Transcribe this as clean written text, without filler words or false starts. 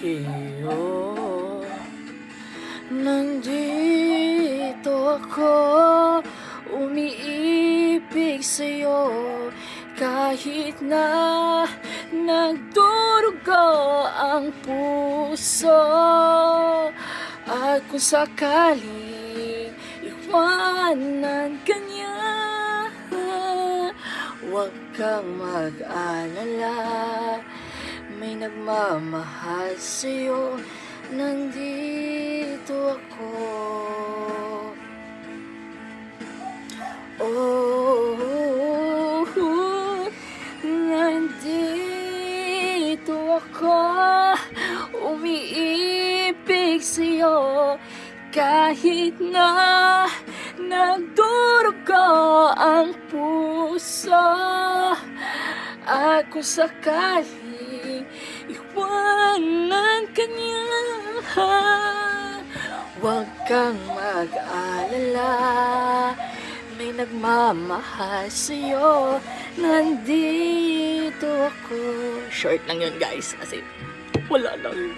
iyo. Nandito ako, umiibig sa'yo, kahit na nagdurugo ang puso. At kung sakaling iwanan ka niya, huwag kang mag-alala, may nagmamahal sa'yo, nandito ako. Oh, nandito ako, umiibig sa'yo, kahit na nagdurugo ang puso. At kung sakaling iwanan ka niya, huwag kang mag-alala, may nagmamahal sa'yo, nandito ako. Short lang yun guys, kasi wala lang.